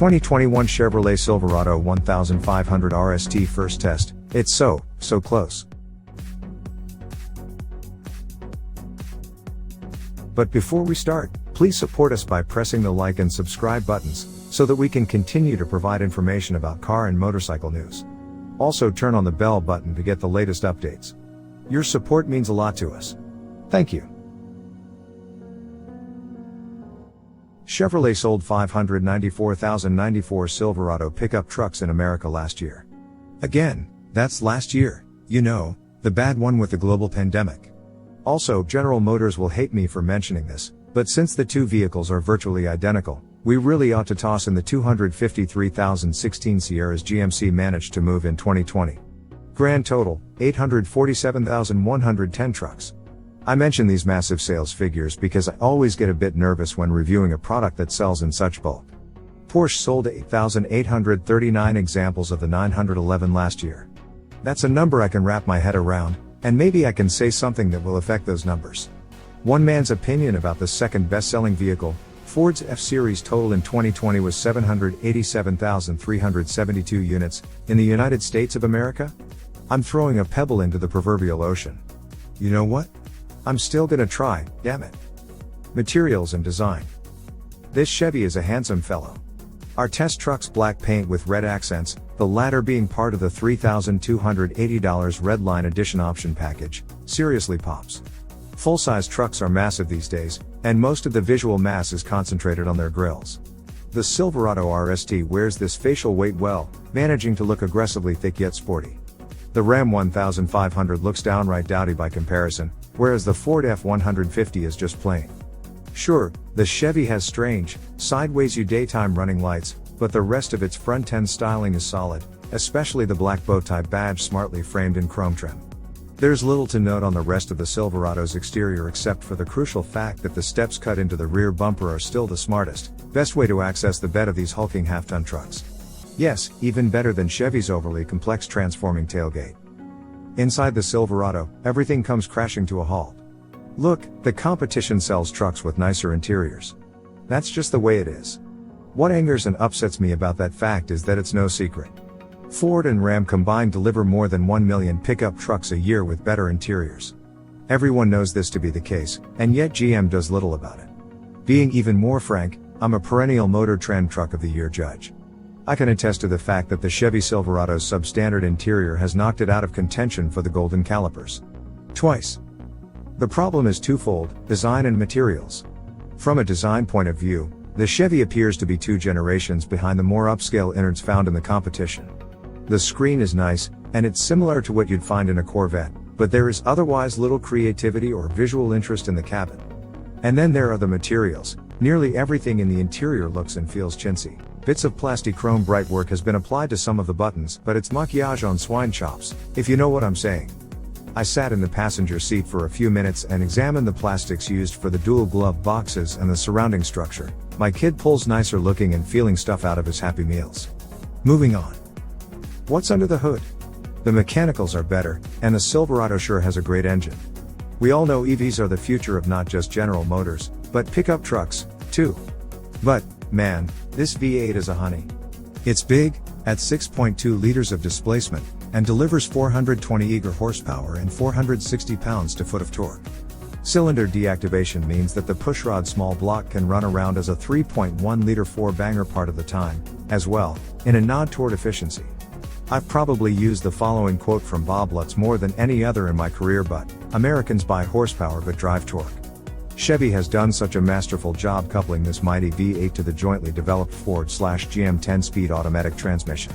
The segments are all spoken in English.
2021 Chevrolet Silverado 1500 RST first test. It's so close. But before we start, please support us by pressing the like and subscribe buttons, so that we can continue to provide information about car and motorcycle news. Also turn on the bell button to get the latest updates. Your support means a lot to us. Thank you. Chevrolet sold 594,094 Silverado pickup trucks in America last year. Again, that's last year, the bad one with the global pandemic. Also, General Motors will hate me for mentioning this, but since the two vehicles are virtually identical, we really ought to toss in the 253,016 Sierras GMC managed to move in 2020. Grand total, 847,110 trucks. I mention these massive sales figures because I always get a bit nervous when reviewing a product that sells in such bulk. Porsche sold 8,839 examples of the 911 last year. That's a number I can wrap my head around, and maybe I can say something that will affect those numbers. One man's opinion about the second best-selling vehicle, Ford's F-Series total in 2020 was 787,372 units, in the United States of America? I'm throwing a pebble into the proverbial ocean. You know what? I'm still gonna try, damn it. Materials and design. This Chevy is a handsome fellow. Our test truck's black paint with red accents, the latter being part of the $3,280 Red Line Edition option package, seriously pops. Full-size trucks are massive these days, and most of the visual mass is concentrated on their grills. The Silverado RST wears this facial weight well, managing to look aggressively thick yet sporty. The Ram 1500 looks downright dowdy by comparison, whereas the Ford F-150 is just plain. Sure, the Chevy has strange, sideways-u daytime running lights, but the rest of its front-end styling is solid, especially the black bow-tie badge smartly framed in chrome trim. There's little to note on the rest of the Silverado's exterior except for the crucial fact that the steps cut into the rear bumper are still the smartest, best way to access the bed of these hulking half-ton trucks. Yes, even better than Chevy's overly complex transforming tailgate. Inside the Silverado, everything comes crashing to a halt. Look, the competition sells trucks with nicer interiors. That's just the way it is. What angers and upsets me about that fact is that it's no secret. Ford and Ram combined deliver more than 1 million pickup trucks a year with better interiors. Everyone knows this to be the case, and yet GM does little about it. Being even more frank, I'm a perennial Motor Trend Truck of the Year judge. I can attest to the fact that the Chevy Silverado's substandard interior has knocked it out of contention for the Golden Calipers. Twice. The problem is twofold: design and materials. From a design point of view, the Chevy appears to be 2 generations behind the more upscale innards found in the competition. The screen is nice, and it's similar to what you'd find in a Corvette, but there is otherwise little creativity or visual interest in the cabin. And then there are the materials. Nearly everything in the interior looks and feels chintzy. Bits of plastichrome brightwork has been applied to some of the buttons, but it's maquillage on swine chops, if you know what I'm saying. I sat in the passenger seat for a few minutes and examined the plastics used for the dual glove boxes and the surrounding structure. My kid pulls nicer looking and feeling stuff out of his Happy Meals. Moving on. What's under the hood? The mechanicals are better, and the Silverado sure has a great engine. We all know EVs are the future of not just General Motors, but pickup trucks, too. But, man, this V8 is a honey. It's big, at 6.2 liters of displacement, and delivers 420 eager horsepower and 460 pounds-to-foot of torque. Cylinder deactivation means that the pushrod small block can run around as a 3.1-liter 4-banger part of the time, as well, in a nod toward efficiency. I've probably used the following quote from Bob Lutz more than any other in my career, but Americans buy horsepower but drive torque. Chevy has done such a masterful job coupling this mighty V8 to the jointly developed Ford/GM 10-speed automatic transmission.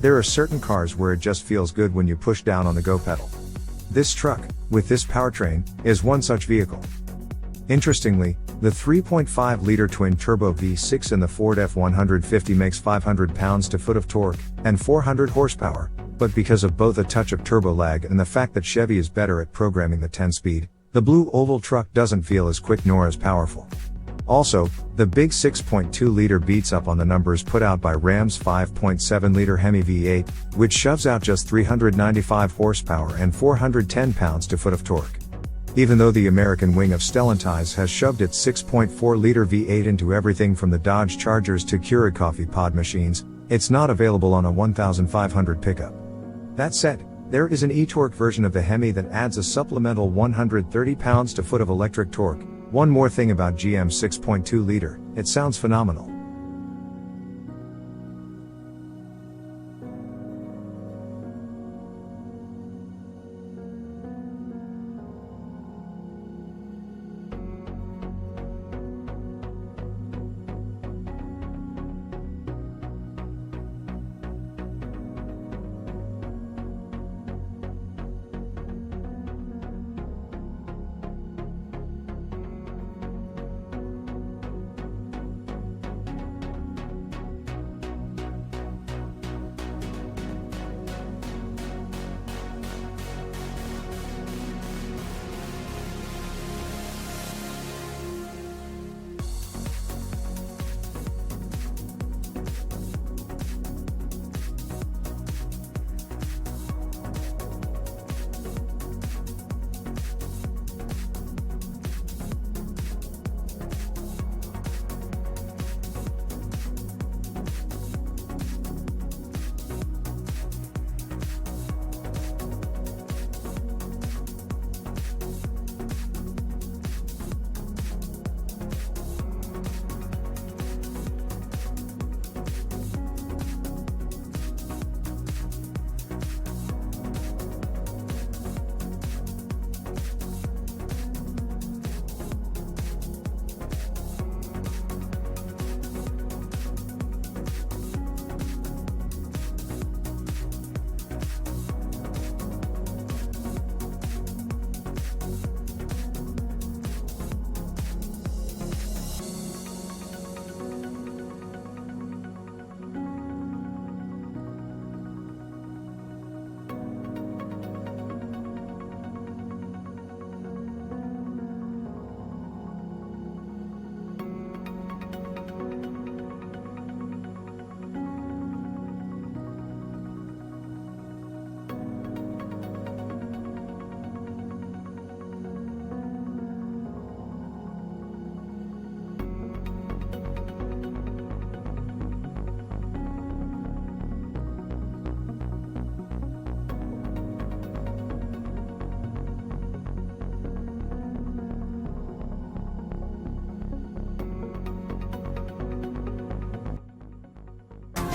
There are certain cars where it just feels good when you push down on the go pedal. This truck, with this powertrain, is one such vehicle. Interestingly, the 3.5-liter twin-turbo V6 in the Ford F-150 makes 500 pounds-to-foot of torque, and 400 horsepower, but because of both a touch of turbo lag and the fact that Chevy is better at programming the 10-speed, the blue oval truck doesn't feel as quick nor as powerful. Also, the big 6.2-liter beats up on the numbers put out by Ram's 5.7-liter Hemi V8, which shoves out just 395 horsepower and 410 pounds-to-foot of torque. Even though the American wing of Stellantis has shoved its 6.4-liter V8 into everything from the Dodge Chargers to Keurig coffee pod machines, it's not available on a 1500 pickup. That said, there is an e-torque version of the Hemi that adds a supplemental 130 pounds-to-foot of electric torque. One more thing about GM's 6.2-liter, it sounds phenomenal.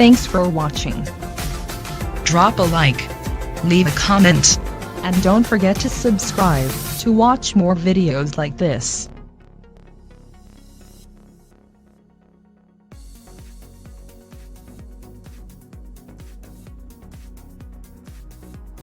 Thanks for watching. Drop a like, leave a comment, and don't forget to subscribe to watch more videos like this.